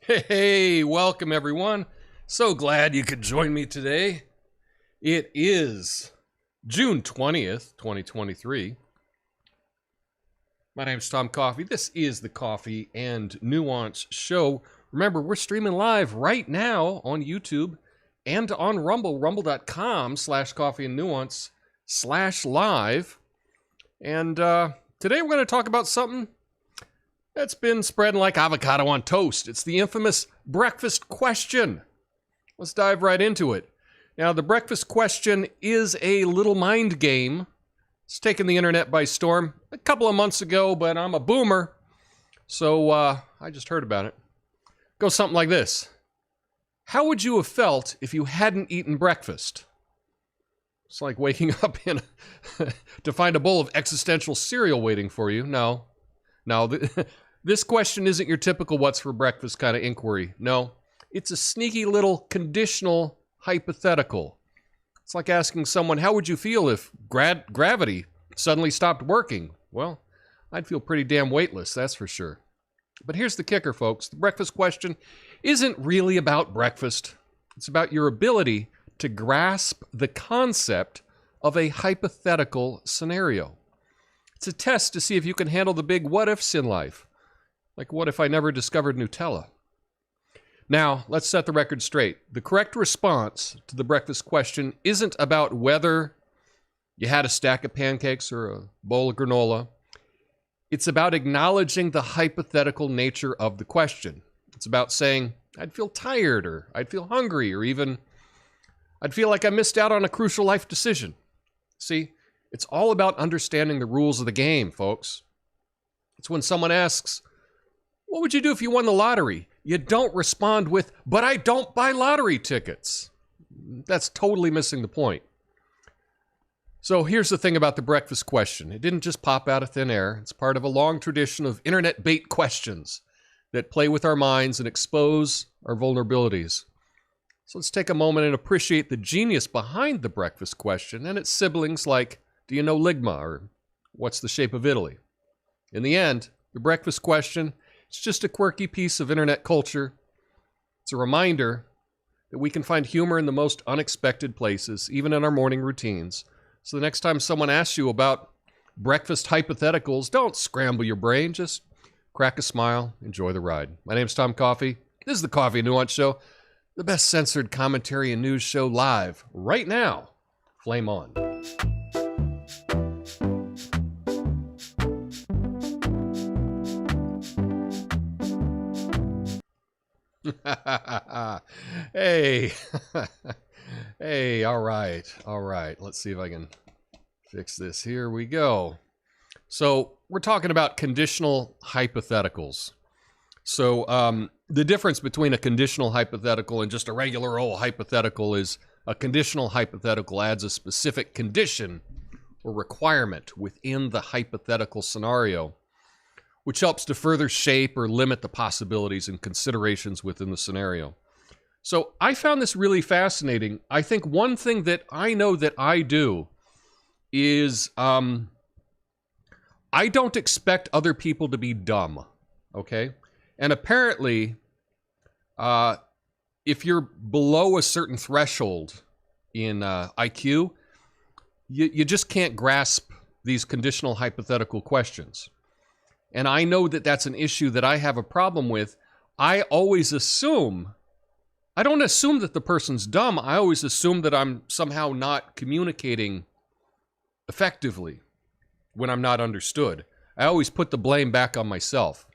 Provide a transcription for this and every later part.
Hey, welcome everyone. So glad you could join me today. It is June 20th, 2023. My name's Tom Coffee. This is the Coffee and Nuance Show. Remember, we're streaming live right now on YouTube and on Rumble, rumble.com/coffee and nuance/live. And today we're going to talk about something that's been spreading like avocado on toast. It's the infamous breakfast question. Let's dive right into it. Now, the breakfast question is a little mind game. It's taken the internet by storm a couple of months ago, but I'm a boomer, so I just heard about it. It goes something like this. How would you have felt if you hadn't eaten breakfast? It's like waking up to find a bowl of existential cereal waiting for you. No. This question isn't your typical what's for breakfast kind of inquiry. No, it's a sneaky little conditional hypothetical. It's like asking someone, how would you feel if gravity suddenly stopped working? Well, I'd feel pretty damn weightless, that's for sure. But here's the kicker, folks. The breakfast question isn't really about breakfast. It's about your ability to grasp the concept of a hypothetical scenario. It's a test to see if you can handle the big what-ifs in life. Like, what if I never discovered Nutella? Now, let's set the record straight. The correct response to the breakfast question isn't about whether you had a stack of pancakes or a bowl of granola. It's about acknowledging the hypothetical nature of the question. It's about saying, I'd feel tired, or I'd feel hungry, or even I'd feel like I missed out on a crucial life decision. See, it's all about understanding the rules of the game, folks. It's when someone asks, what would you do if you won the lottery? You don't respond with, but I don't buy lottery tickets. That's totally missing the point. So here's the thing about the breakfast question. It didn't just pop out of thin air. It's part of a long tradition of internet bait questions that play with our minds and expose our vulnerabilities. So let's take a moment and appreciate the genius behind the breakfast question and its siblings like, do you know ligma, or what's the shape of Italy? In the end, the breakfast question, it's just a quirky piece of internet culture. It's a reminder that we can find humor in the most unexpected places, even in our morning routines. So the next time someone asks you about breakfast hypotheticals, don't scramble your brain. Just crack a smile, enjoy the ride. My name's Tom Coffee. This is the Coffee and Nuance Show, the best censored commentary and news show live right now. Flame on. Hey, hey, all right. Let's see if I can fix this. Here we go. So we're talking about conditional hypotheticals. So the difference between a conditional hypothetical and just a regular old hypothetical is a conditional hypothetical adds a specific condition or requirement within the hypothetical scenario, which helps to further shape or limit the possibilities and considerations within the scenario. So I found this really fascinating. I think one thing that I know that I do is I don't expect other people to be dumb, okay? And apparently, if you're below a certain threshold in IQ, you just can't grasp these conditional hypothetical questions. And I know that that's an issue that I have a problem with. I always assume, I don't assume that the person's dumb. I always assume that I'm somehow not communicating effectively when I'm not understood. I always put the blame back on myself.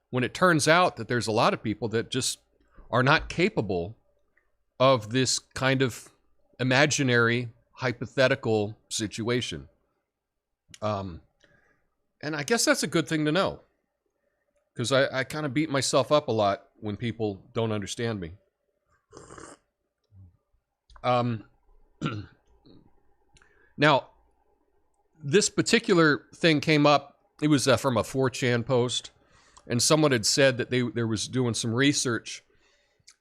When it turns out that there's a lot of people that just are not capable of this kind of imaginary, hypothetical situation. And I guess that's a good thing to know, because I kind of beat myself up a lot when people don't understand me. Now, this particular thing came up, it was from a 4chan post, and someone had said that they was doing some research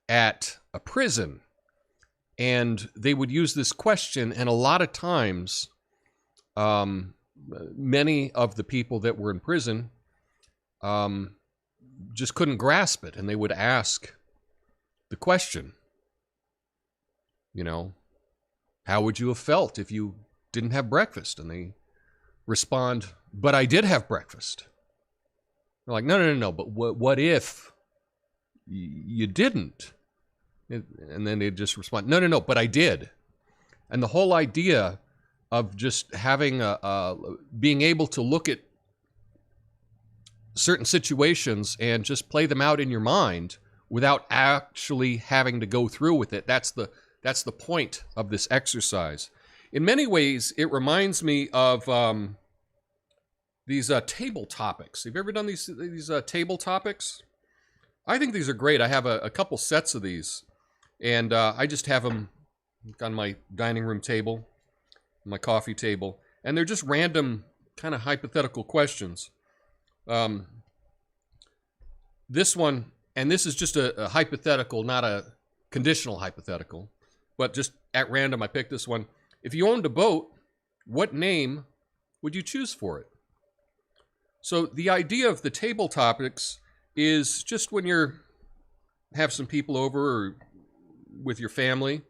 at a prison And they would use this question, and a lot of times, many of the people that were in prison just couldn't grasp it, and they would ask the question, you know, how would you have felt if you didn't have breakfast? And they respond, but I did have breakfast. They're like, no, but what if you didn't? And then they'd just respond, no, but I did. And the whole idea of just having being able to look at certain situations and just play them out in your mind without actually having to go through with it. That's the point of this exercise. In many ways, it reminds me of these table topics. Have you ever done these table topics? I think these are great. I have a couple sets of these, and I just have them on my dining room table, my coffee table, and they're just random kind of hypothetical questions. This one, and this is just a hypothetical, not a conditional hypothetical, but just at random I picked this one. If you owned a boat, what name would you choose for it? So the idea of the table topics is just when have some people over or with your family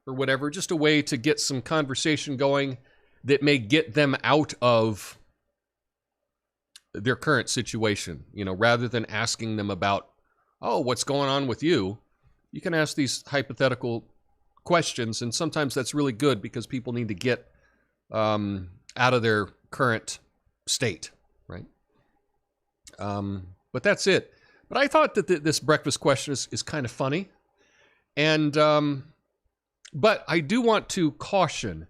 or whatever, just a way to get some conversation going that may get them out of their current situation, you know, rather than asking them about, oh, what's going on with you? You can ask these hypothetical questions, and sometimes that's really good because people need to get out of their current state, right? But that's it. But I thought that this breakfast question is kind of funny, and but I do want to caution.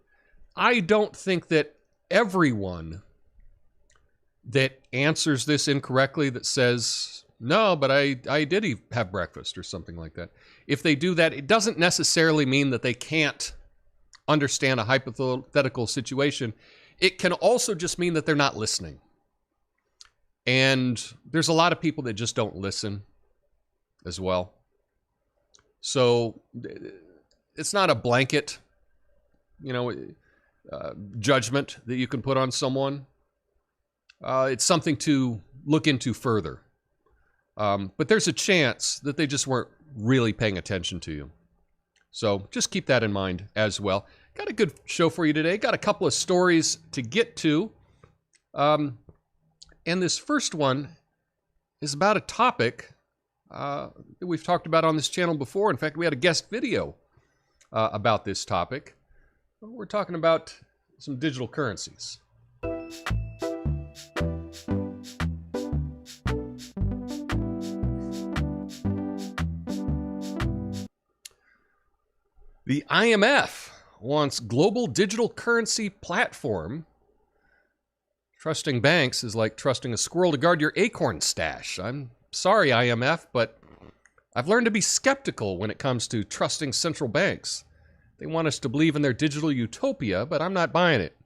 I don't think that everyone that answers this incorrectly, that says, no, but I did have breakfast or something like that. If they do that, it doesn't necessarily mean that they can't understand a hypothetical situation. It can also just mean that they're not listening. And there's a lot of people that just don't listen as well. So it's not a blanket, you know, judgment that you can put on someone. It's something to look into further. But there's a chance that they just weren't really paying attention to you. So just keep that in mind as well. Got a good show for you today. Got a couple of stories to get to. And this first one is about a topic that we've talked about on this channel before. In fact, we had a guest video about this topic. We're talking about some digital currencies. The IMF wants global digital currency platform. Trusting banks is like trusting a squirrel to guard your acorn stash. I'm sorry, IMF, but I've learned to be skeptical when it comes to trusting central banks. They want us to believe in their digital utopia, but I'm not buying it.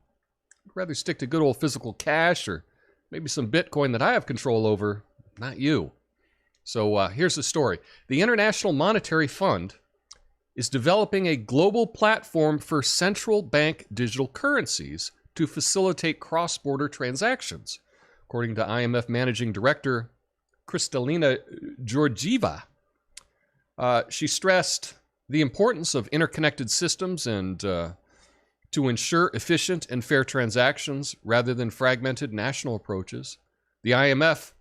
I'd rather stick to good old physical cash or maybe some Bitcoin that I have control over, not you. So here's the story. The International Monetary Fund is developing a global platform for central bank digital currencies to facilitate cross-border transactions, according to IMF Managing Director Kristalina Georgieva. She stressed the importance of interconnected systems and to ensure efficient and fair transactions rather than fragmented national approaches. The IMF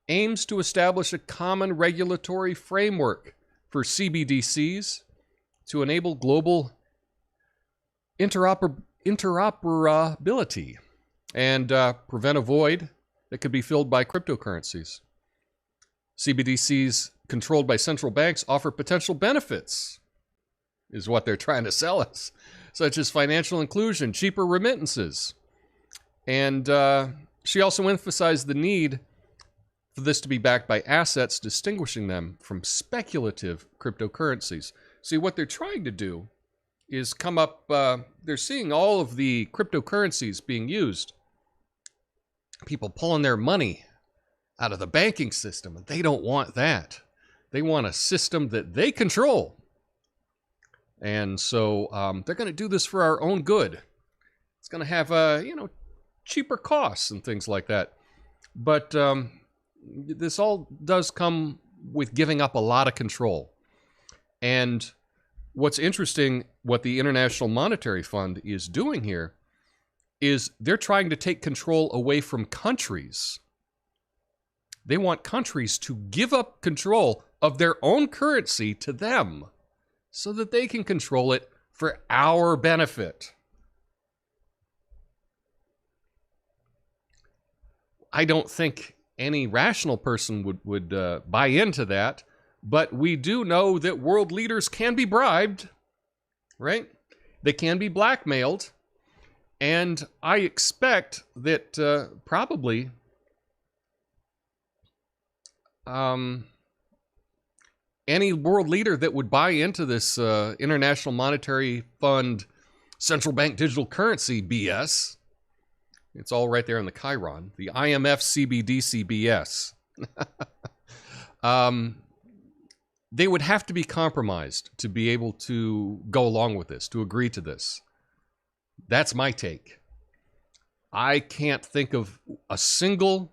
aims to establish a common regulatory framework for CBDCs to enable global interoperability and prevent a void that could be filled by cryptocurrencies. CBDCs controlled by central banks offer potential benefits, is what they're trying to sell us, such as financial inclusion, cheaper remittances. And she also emphasized the need for this to be backed by assets distinguishing them from speculative cryptocurrencies. See, what they're trying to do is come up, they're seeing all of the cryptocurrencies being used. People pulling their money out of the banking system, and they don't want that. They want a system that they control. And so they're going to do this for our own good. It's going to have, cheaper costs and things like that. But this all does come with giving up a lot of control. And what's interesting, what the International Monetary Fund is doing here, is they're trying to take control away from countries. They want countries to give up control of their own currency to them so that they can control it for our benefit. I don't think any rational person would buy into that, but we do know that world leaders can be bribed, right? They can be blackmailed, and I expect that probably any world leader that would buy into this International Monetary Fund central bank digital currency BS, it's all right there in the Chiron, the IMF CBDC BS, they would have to be compromised to be able to go along with this, to agree to this. That's my take. I can't think of a single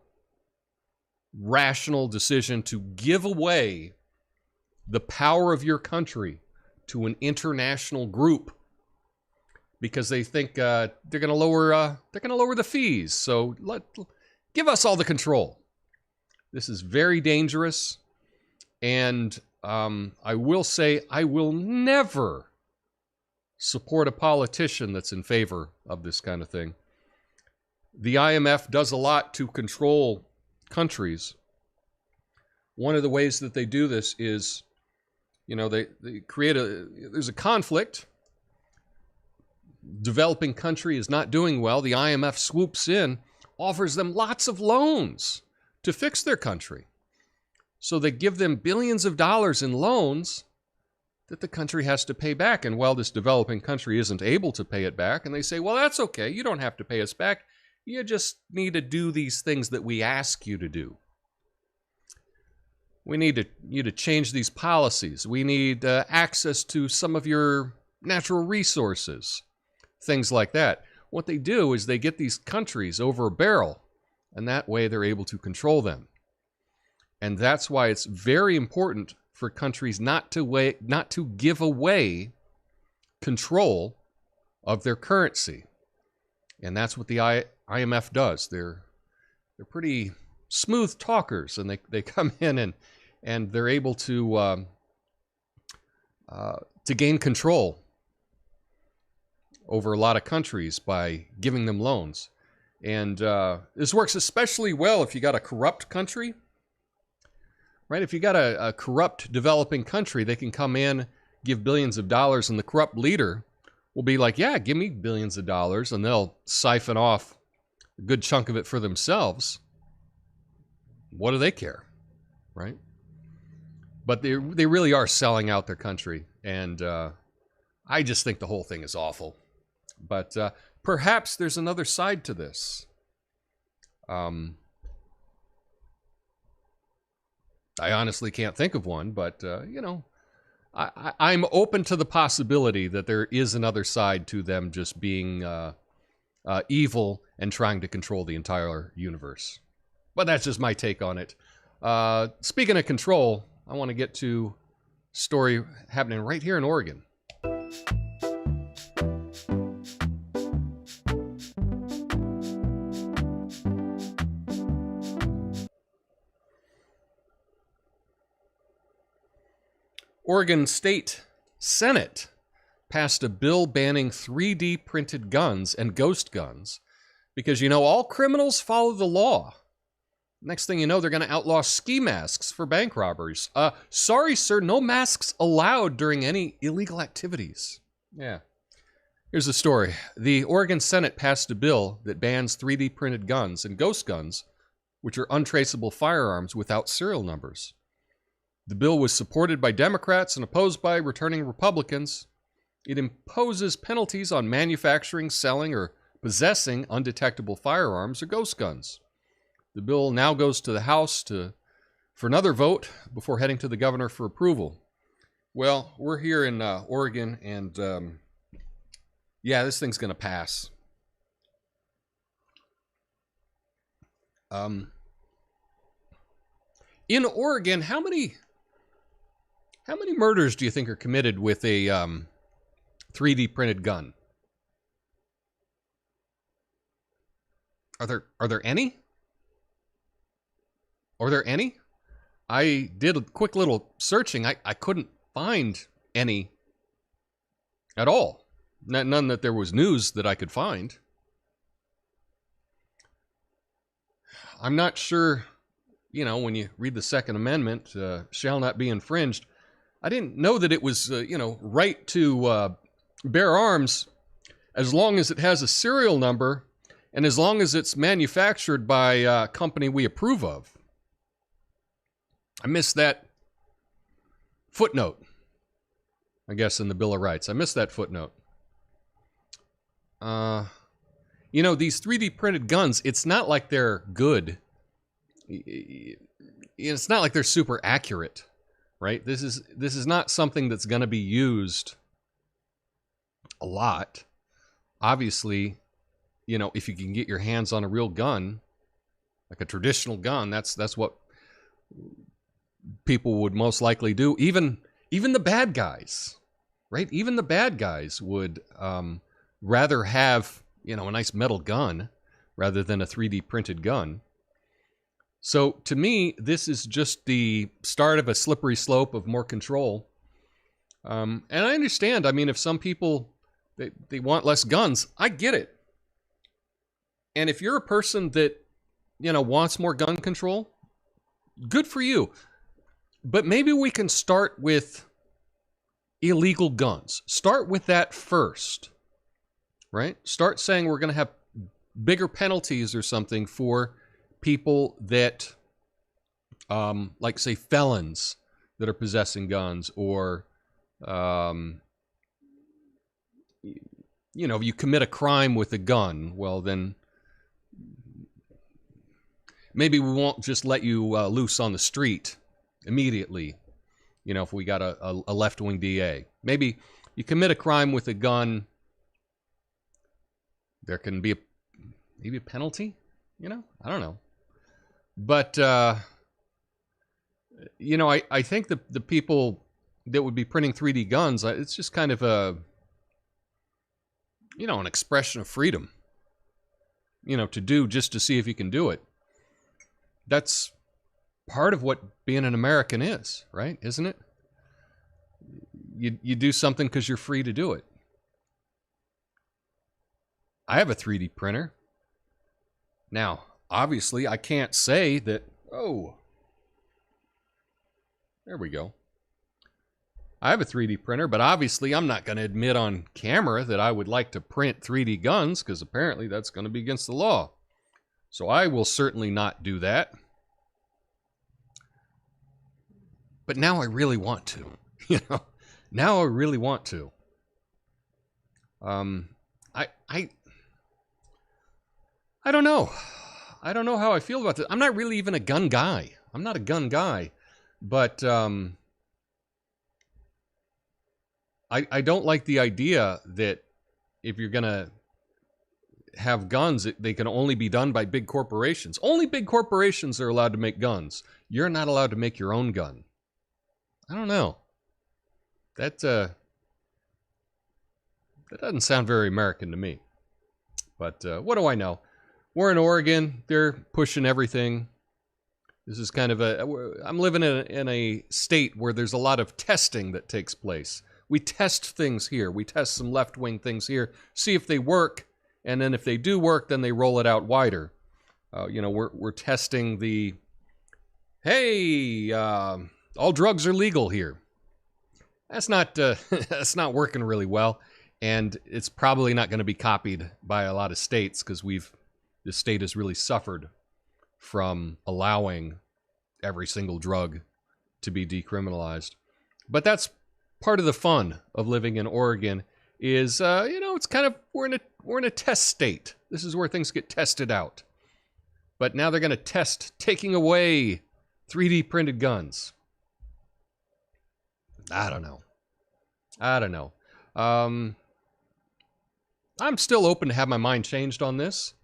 rational decision to give away the power of your country to an international group because they think they're going to lower the fees. So give us all the control. This is very dangerous, and I will say I will never support a politician that's in favor of this kind of thing. The IMF does a lot to control countries. One of the ways that they do this is, they create there's a conflict. Developing country is not doing well. The IMF swoops in, offers them lots of loans to fix their country. So they give them billions of dollars in loans that the country has to pay back. And while this developing country isn't able to pay it back, and they say, well, that's okay. You don't have to pay us back. You just need to do these things that we ask you to do. We need you to change these policies. We need access to some of your natural resources, things like that. What they do is they get these countries over a barrel, and that way they're able to control them. And that's why it's very important for countries not to give away control of their currency. And that's what the IMF does. They're pretty smooth talkers, and they come in and they're able to gain control over a lot of countries by giving them loans. And this works especially well if you got a corrupt country, right? If you got a corrupt developing country, they can come in, give billions of dollars, and the corrupt leader will be like, yeah, give me billions of dollars, and they'll siphon off a good chunk of it for themselves. What do they care, right? But they really are selling out their country, and I just think the whole thing is awful. But perhaps there's another side to this. I honestly can't think of one, but, I'm open to the possibility that there is another side to them just being evil and trying to control the entire universe. But that's just my take on it. Speaking of control, I want to get to a story happening right here in Oregon. Oregon State Senate passed a bill banning 3D printed guns and ghost guns because, all criminals follow the law. Next thing you know, they're going to outlaw ski masks for bank robberies. Sorry, sir, no masks allowed during any illegal activities. Yeah. Here's the story. The Oregon Senate passed a bill that bans 3D printed guns and ghost guns, which are untraceable firearms without serial numbers. The bill was supported by Democrats and opposed by returning Republicans. It imposes penalties on manufacturing, selling, or possessing undetectable firearms or ghost guns. The bill now goes to the House for another vote before heading to the governor for approval. Well, we're here in Oregon, and yeah, this thing's gonna pass. In Oregon, how many murders do you think are committed with a 3D printed gun? Are there any? Are there any? I did a quick little searching. I couldn't find any at all. None that there was news that I could find. I'm not sure, you know, when you read the Second Amendment, shall not be infringed. I didn't know that it was, you know, right to bear arms as long as it has a serial number and as long as it's manufactured by a company we approve of. I missed that footnote, I guess, in the Bill of Rights. I missed that footnote. You know, these 3D printed guns, it's not like they're good. It's not like they're super accurate, right? This is not something that's going to be used a lot. Obviously, you know, if you can get your hands on a real gun, like a traditional gun, that's what people would most likely do. Even the bad guys, right? Even the bad guys would rather have, you know, a nice metal gun rather than a 3D printed gun. So to me, this is just the start of a slippery slope of more control. And I understand. I mean, if some people, they want less guns, I get it. And if you're a person that, you know, wants more gun control, good for you. But maybe we can start with illegal guns. Start with that first, right? Start saying we're going to have bigger penalties or something for people that, like, say, felons that are possessing guns, or, you know, if you commit a crime with a gun, well, then maybe we won't just let you loose on the street immediately, you know, if we got a left-wing DA. Maybe you commit a crime with a gun, there can be maybe a penalty, you know? I don't know. But, you know, I think the people that would be printing 3D guns, it's just kind of a, you know, an expression of freedom, you know, to do just to see if you can do it. That's part of what being an American is, right? Isn't it? You do something because you're free to do it. I have a 3D printer. Now, obviously, I can't say that, oh, there we go. I have a 3D printer, but obviously I'm not going to admit on camera that I would like to print 3D guns, because apparently that's going to be against the law. So I will certainly not do that. But now I really want to, you know. Now I really want to. I don't know. I don't know how I feel about this. I'm not really even a gun guy. I'm not a gun guy, but I don't like the idea that if you're gonna have guns, they can only be done by big corporations. Only big corporations are allowed to make guns. You're not allowed to make your own gun. I don't know. That doesn't sound very American to me. But what do I know? We're in Oregon. They're pushing everything. This is kind of I'm living in a state where there's a lot of testing that takes place. We test things here. We test some left-wing things here, see if they work, and then if they do work, then they roll it out wider. You know, we're testing the, hey, all drugs are legal here. That's not that's not working really well, and it's probably not going to be copied by a lot of states, because this state has really suffered from allowing every single drug to be decriminalized. But that's part of the fun of living in Oregon. Is you know, it's kind of, we're in a test state. This is where things get tested out. But now they're going to test taking away 3D printed guns. I don't know. I don't know. I'm still open to have my mind changed on this.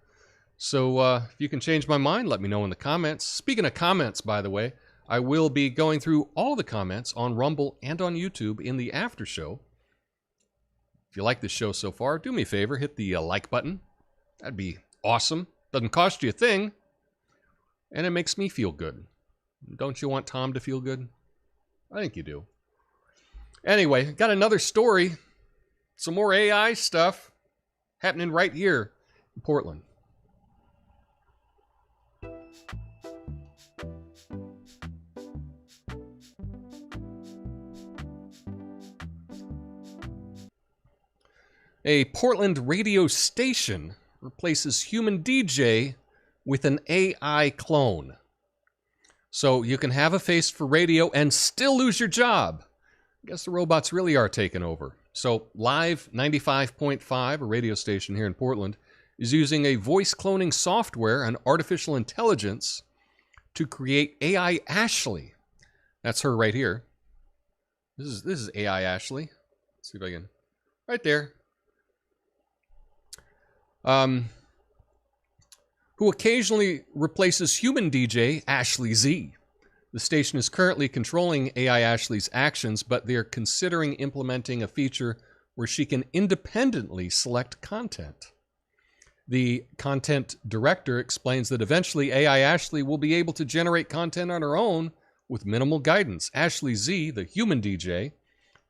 So if you can change my mind, let me know in the comments. Speaking of comments, by the way, I will be going through all the comments on Rumble and on YouTube in the after show. If you like this show so far, do me a favor, hit the like button. That'd be awesome. Doesn't cost you a thing. And it makes me feel good. Don't you want Tom to feel good? I think you do. Anyway, got another story. Some more AI stuff happening right here in Portland. A Portland radio station replaces human DJ with an AI clone. So you can have a face for radio and still lose your job. I guess the robots really are taking over. So Live 95.5, a radio station here in Portland, is using a voice cloning software and artificial intelligence to create AI Ashley. That's her right here. This is AI Ashley. Let's see if I can. Right there. Who occasionally replaces human DJ Ashley Z. The station is currently controlling AI Ashley's actions, but they're considering implementing a feature where she can independently select content. The content director explains that eventually AI Ashley will be able to generate content on her own with minimal guidance. Ashley Z, the human DJ,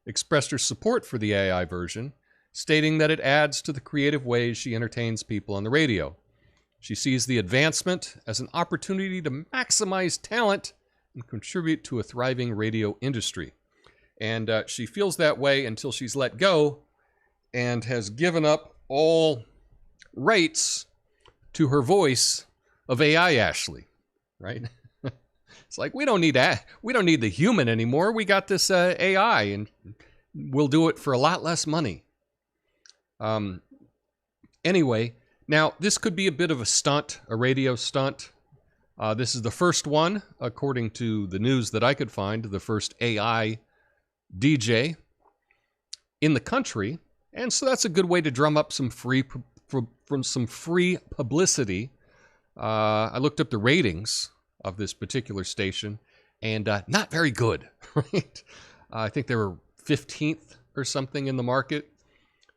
expressed her support for the AI version, stating that it adds to the creative ways she entertains people on the radio. She sees the advancement as an opportunity to maximize talent and contribute to a thriving radio industry. And she feels that way until she's let go and has given up all rights to her voice of AI Ashley, right? It's like, we don't need the human anymore. We got this AI, and we'll do it for a lot less money. Anyway, now this could be a bit of a stunt, a radio stunt. This is the first one, according to the news that I could find, the first AI DJ in the country. And so that's a good way to drum up some free publicity. I looked up the ratings of this particular station, and not very good, right? I think they were 15th or something in the market.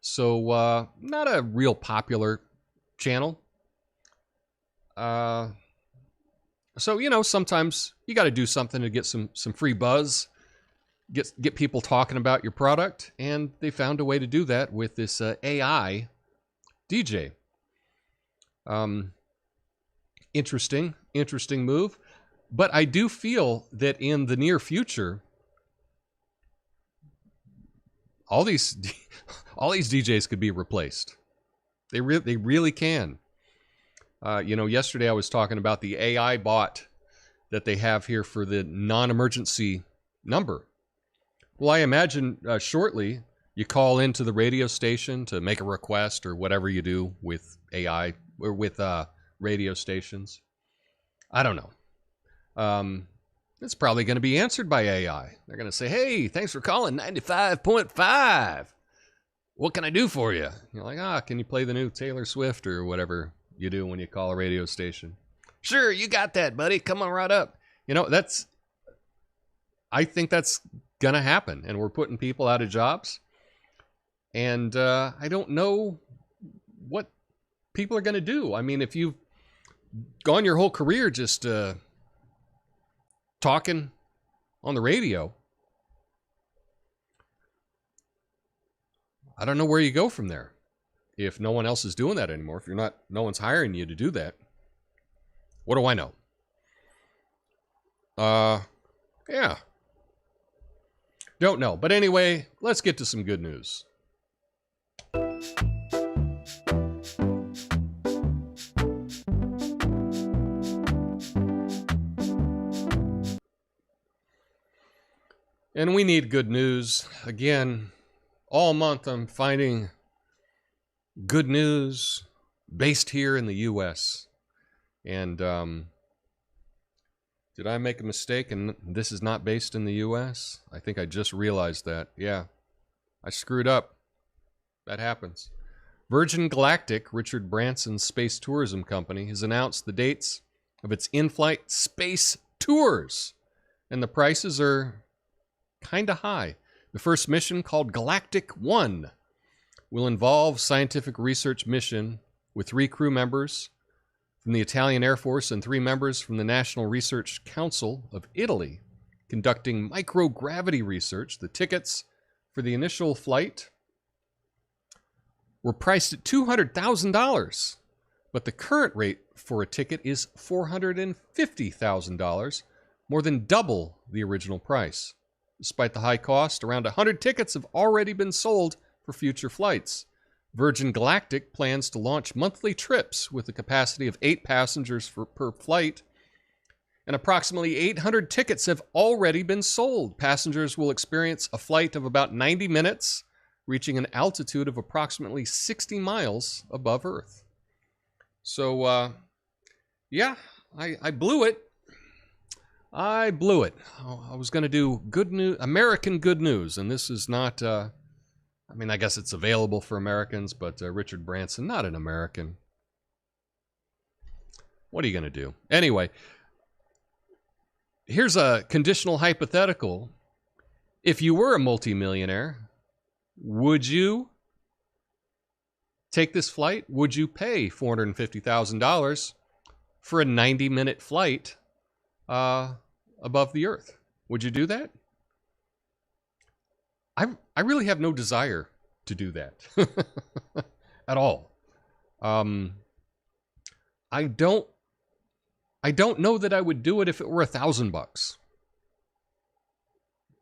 So not a real popular channel. So, you know, sometimes you got to do something to get some free buzz, get people talking about your product, and they found a way to do that with this AI DJ. Interesting move. But I do feel that in the near future, all these DJs could be replaced. They really can. You know, yesterday I was talking about the AI bot that they have here for the non-emergency number. Well, I imagine shortly you call into the radio station to make a request or whatever you do with AI or with radio stations. I don't know. It's probably going to be answered by AI. They're going to say, "Hey, thanks for calling 95.5. What can I do for you?" You're like, can you play the new Taylor Swift or whatever you do when you call a radio station? Sure, you got that, buddy. Come on right up. You know, I think that's going to happen, and we're putting people out of jobs. And I don't know what people are going to do. I mean, if you've gone your whole career just talking on the radio, I don't know where you go from there. If no one else is doing that anymore, if no one's hiring you to do that, what do I know? Yeah. Don't know. But anyway, let's get to some good news. And we need good news. Again, all month I'm finding good news based here in the U.S. And did I make a mistake and this is not based in the U.S.? I think I just realized that. Yeah, I screwed up. That happens. Virgin Galactic, Richard Branson's space tourism company, has announced the dates of its in-flight space tours. And the prices are kind of high. The first mission, called Galactic 1, will involve scientific research mission with 3 crew members from the Italian Air Force and 3 members from the National Research Council of Italy, conducting microgravity research. The tickets for the initial flight were priced at $200,000, but the current rate for a ticket is $450,000, more than double the original price. Despite the high cost, around 100 tickets have already been sold for future flights. Virgin Galactic plans to launch monthly trips with a capacity of 8 passengers per flight, and approximately 800 tickets have already been sold. Passengers will experience a flight of about 90 minutes, reaching an altitude of approximately 60 miles above Earth. So, yeah, I blew it. I blew it. I was going to do good news, American good news, and this is not... I mean, I guess it's available for Americans, but Richard Branson, not an American. What are you going to do? Anyway, here's a conditional hypothetical. If you were a multimillionaire, would you take this flight? Would you pay $450,000 for a 90-minute flight above the Earth? Would you do that? I really have no desire to do that at all. I don't know that I would do it if it were $1,000.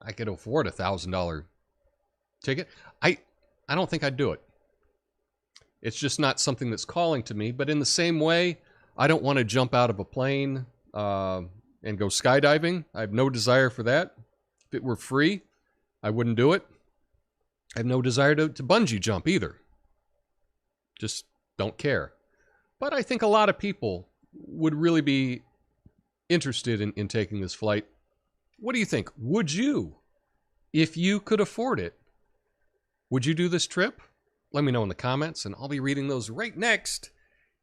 I could afford a $1,000 ticket. I don't think I'd do it. It's just not something that's calling to me. But in the same way, I don't want to jump out of a plane and go skydiving. I have no desire for that. If it were free, I wouldn't do it. I have no desire to bungee jump either. Just don't care. But I think a lot of people would really be interested in taking this flight. What do you think? Would you, if you could afford it, would you do this trip? Let me know in the comments, and I'll be reading those right next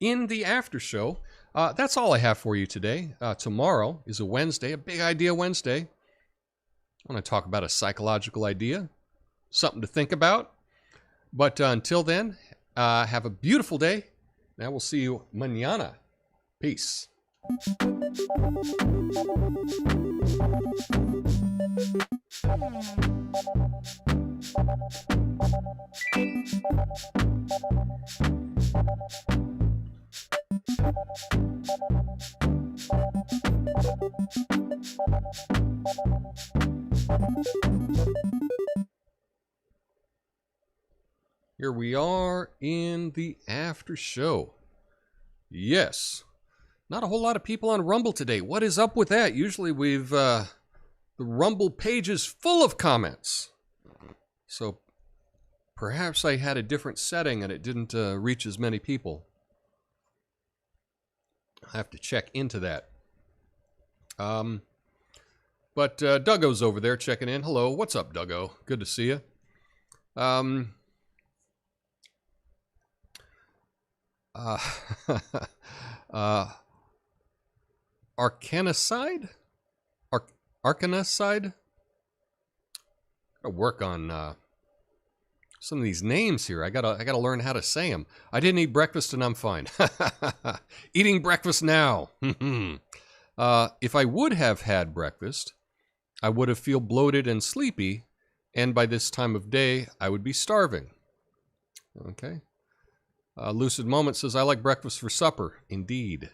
in the after show. That's all I have for you today. Tomorrow is a Wednesday, a Big Idea Wednesday. I want to talk about a psychological idea, something to think about. But until then, have a beautiful day. And I will see you mañana. Peace. Here we are in the after show. Yes. Not a whole lot of people on Rumble today. What is up with that? Usually we've, the Rumble page is full of comments. So perhaps I had a different setting and it didn't reach as many people. I have to check into that. But Duggo's over there checking in. Hello, what's up, Duggo? Good to see you. Arcanacide? Arcanacide? Gotta work on some of these names here. I gotta learn how to say them. I didn't eat breakfast and I'm fine. Eating breakfast now. If I would have had breakfast, I would have feel bloated and sleepy, and by this time of day, I would be starving. Okay. Lucid Moment says, I like breakfast for supper. Indeed.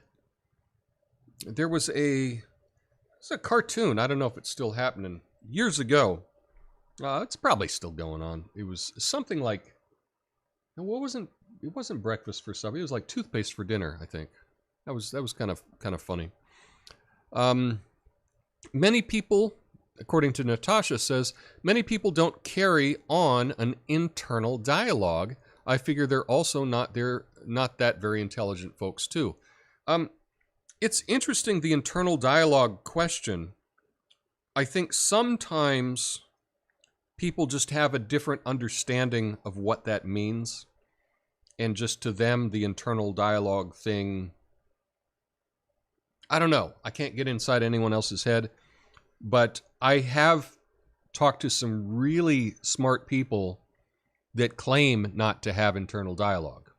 There was a cartoon. I don't know if it's still happening. Years ago. It's probably still going on. It was something like, it wasn't breakfast for supper. It was like toothpaste for dinner, I think. That was kind of funny. Many people, according to Natasha, says, many people don't carry on an internal dialogue. I figure they're also not that very intelligent folks too. It's interesting, the internal dialogue question. I think sometimes people just have a different understanding of what that means. And just to them, the internal dialogue thing, I don't know. I can't get inside anyone else's head. But I have talked to some really smart people that claim not to have internal dialogue.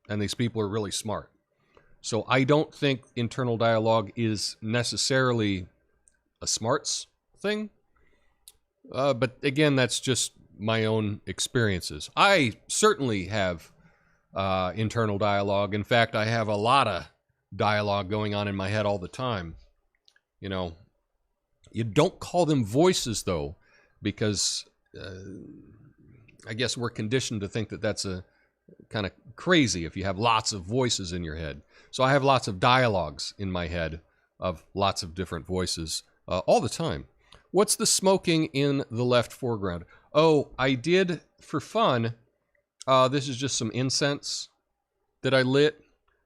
And these people are really smart. So I don't think internal dialogue is necessarily a smarts thing. But again, that's just my own experiences. I certainly have internal dialogue. In fact, I have a lot of dialogue going on in my head all the time. You know, you don't call them voices, though, because I guess we're conditioned to think that that's a kind of crazy if you have lots of voices in your head. So I have lots of dialogues in my head of lots of different voices all the time. What's the smoking in the left foreground? Oh, I did, for fun, this is just some incense that I lit.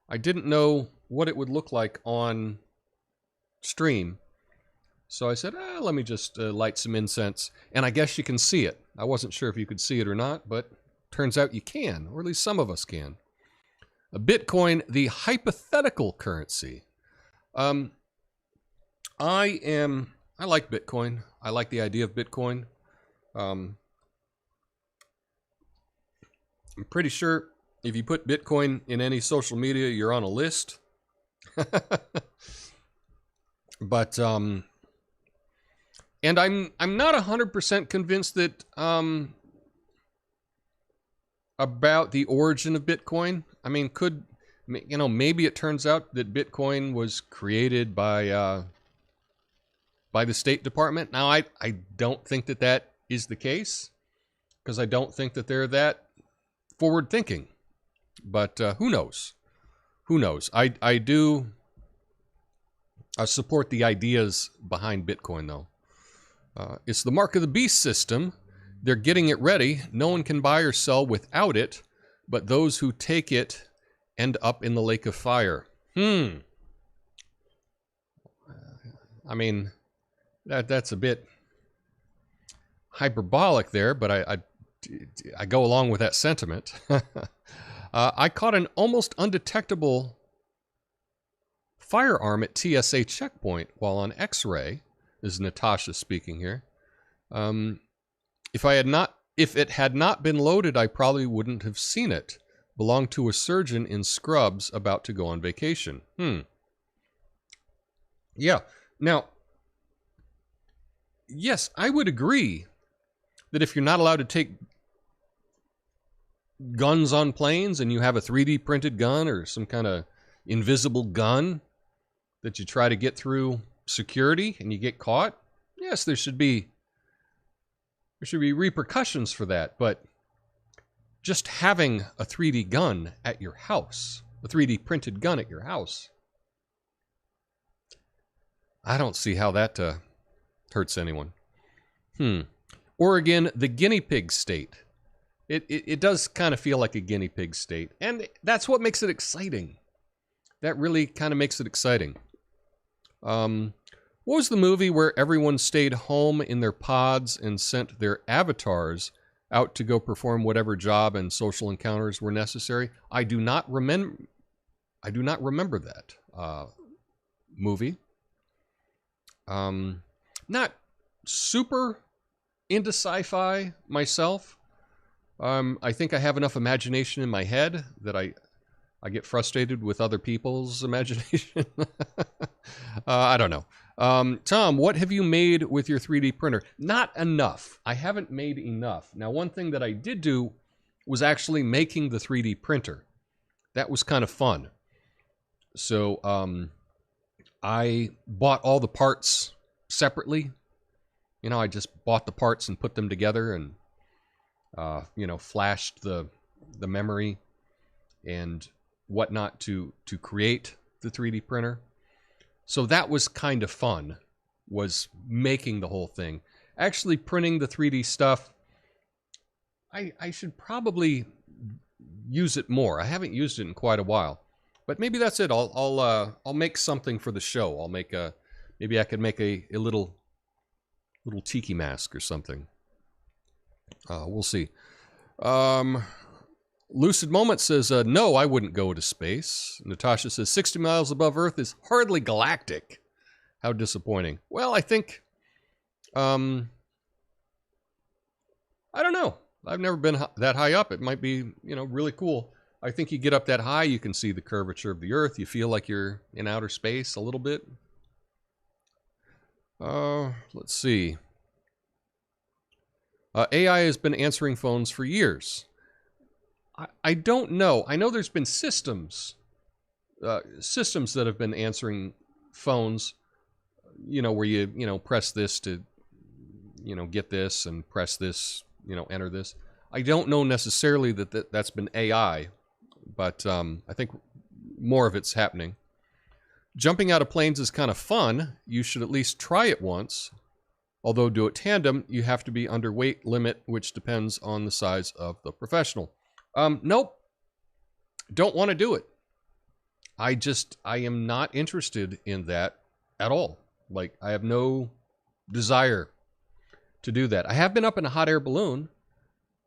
I didn't know what it would look like on stream. So I said, let me just light some incense. And I guess you can see it. I wasn't sure if you could see it or not, but turns out you can, or at least some of us can. Bitcoin, the hypothetical currency. I like Bitcoin. I like the idea of Bitcoin. I'm pretty sure if you put Bitcoin in any social media, you're on a list. But and I'm not 100% convinced that about the origin of Bitcoin. I mean, maybe it turns out that Bitcoin was created by the State Department. Now, I don't think that that is the case, because I don't think that they're that forward-thinking. But who knows? Who knows? I do support the ideas behind Bitcoin, though. It's the mark of the beast system. They're getting it ready. No one can buy or sell without it, but those who take it end up in the lake of fire. I mean, that's a bit hyperbolic there, but I go along with that sentiment. I caught an almost undetectable firearm at TSA checkpoint while on X-ray. This is Natasha speaking here. If it had not been loaded, I probably wouldn't have seen it. Belonged to a surgeon in scrubs about to go on vacation. Yeah. Now, yes, I would agree that if you're not allowed to take guns on planes and you have a 3D printed gun or some kind of invisible gun that you try to get through security and you get caught, yes, there should be repercussions for that. But just having a 3D gun at your house, a 3D printed gun at your house, I don't see how that hurts anyone. Oregon, the guinea pig state. It does kind of feel like a guinea pig state. And that's what makes it exciting. That really kind of makes it exciting. What was the movie where everyone stayed home in their pods and sent their avatars out to go perform whatever job and social encounters were necessary? I do not remember that movie. Not super into sci-fi myself. I think I have enough imagination in my head that I get frustrated with other people's imagination. I don't know. Tom, what have you made with your 3D printer? Not enough. I haven't made enough. Now, one thing that I did do was actually making the 3D printer. That was kind of fun. So I bought all the parts separately. You know, I just bought the parts and put them together and, flashed the memory and whatnot to create the 3D printer. So that was kind of fun, was making the whole thing. Actually printing the 3D stuff, I should probably use it more. I haven't used it in quite a while. But maybe that's it. I'll make something for the show. Maybe I could make a little little tiki mask or something. We'll see. Lucid Moment says, no, I wouldn't go to space. Natasha says, 60 miles above Earth is hardly galactic. How disappointing. Well, I think, I don't know. I've never been that high up. It might be, really cool. I think you get up that high, you can see the curvature of the Earth. You feel like you're in outer space a little bit. Let's see. AI has been answering phones for years. I don't know. I know there's been systems that have been answering phones, where you, press this to, get this and press this, enter this. I don't know necessarily that's been AI, but I think more of it's happening. Jumping out of planes is kind of fun. You should at least try it once. Although do it tandem, you have to be under weight limit, which depends on the size of the professional. Nope. Don't want to do it. I am not interested in that at all. Like, I have no desire to do that. I have been up in a hot air balloon.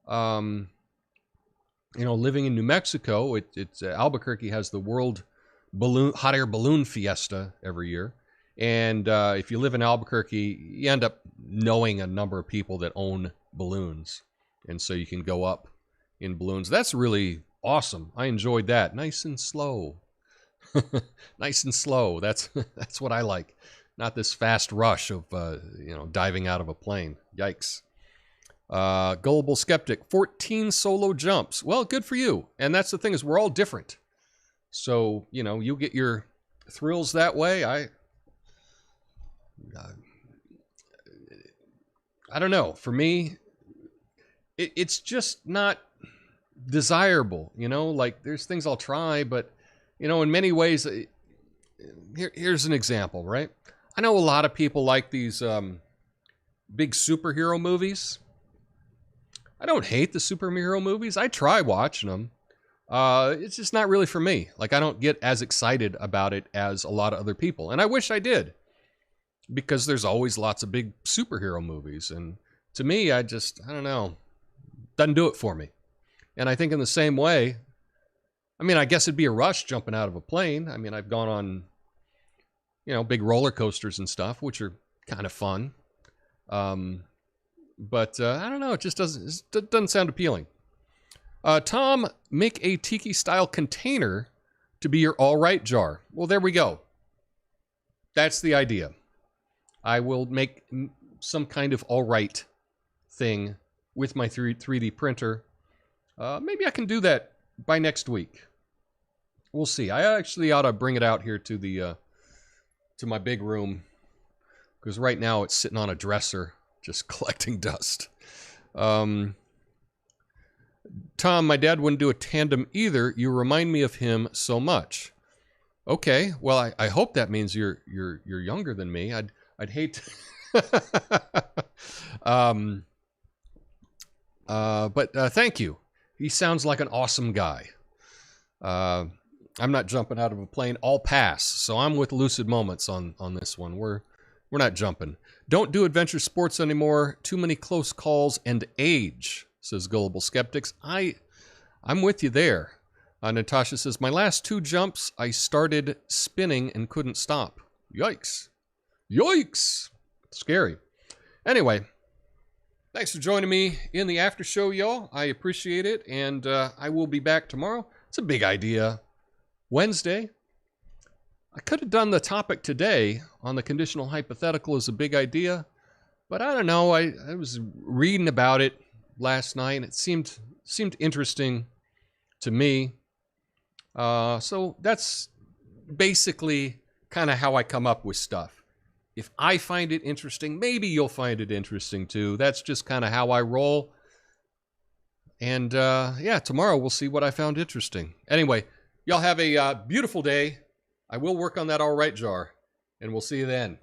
Living in New Mexico, it's Albuquerque has the World Hot Air Balloon Fiesta every year. And if you live in Albuquerque, you end up knowing a number of people that own balloons. And so you can go up in balloons. That's really awesome. I enjoyed that. Nice and slow. Nice and slow. That's what I like. Not this fast rush of, diving out of a plane. Yikes. Gullible Skeptic, 14 solo jumps. Well, good for you. And that's the thing, is we're all different. So, you get your thrills that way. I don't know. For me, it's just not desirable, like there's things I'll try, but in many ways, here's an example, right? I know a lot of people like these big superhero movies. I don't hate the superhero movies. I try watching them. It's just not really for me. Like, I don't get as excited about it as a lot of other people, and I wish I did, because there's always lots of big superhero movies, and to me, I don't know, doesn't do it for me. And I think in the same way, I guess it'd be a rush jumping out of a plane. I've gone on, big roller coasters and stuff, which are kind of fun. But I don't know, it just doesn't sound appealing. Tom, make a tiki-style container to be your all-right jar. Well, there we go. That's the idea. I will make some kind of all-right thing with my 3D printer. Maybe I can do that by next week. We'll see. I actually ought to bring it out here to my big room, because right now it's sitting on a dresser, just collecting dust. Tom, my dad wouldn't do a tandem either. You remind me of him so much. Okay, well, I hope that means you're younger than me. I'd hate to... but thank you. He sounds like an awesome guy. I'm not jumping out of a plane. I'll pass. So I'm with Lucid Moments on this one. We're not jumping. Don't do adventure sports anymore. Too many close calls and age, says Gullible Skeptics. I'm with you there. Natasha says, my last 2 jumps, I started spinning and couldn't stop. Yikes. Yikes. Scary. Anyway, thanks for joining me in the after show, y'all. I appreciate it, and I will be back tomorrow. It's a big idea. Wednesday. I could have done the topic today on the conditional hypothetical as a big idea, but I don't know. I was reading about it last night, and it seemed interesting to me. So that's basically kind of how I come up with stuff. If I find it interesting, maybe you'll find it interesting too. That's just kind of how I roll. And yeah, tomorrow we'll see what I found interesting. Anyway, y'all have a beautiful day. I will work on that all right jar, and we'll see you then.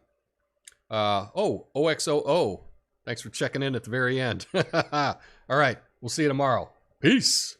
OXOO. Thanks for checking in at the very end. All right, we'll see you tomorrow. Peace.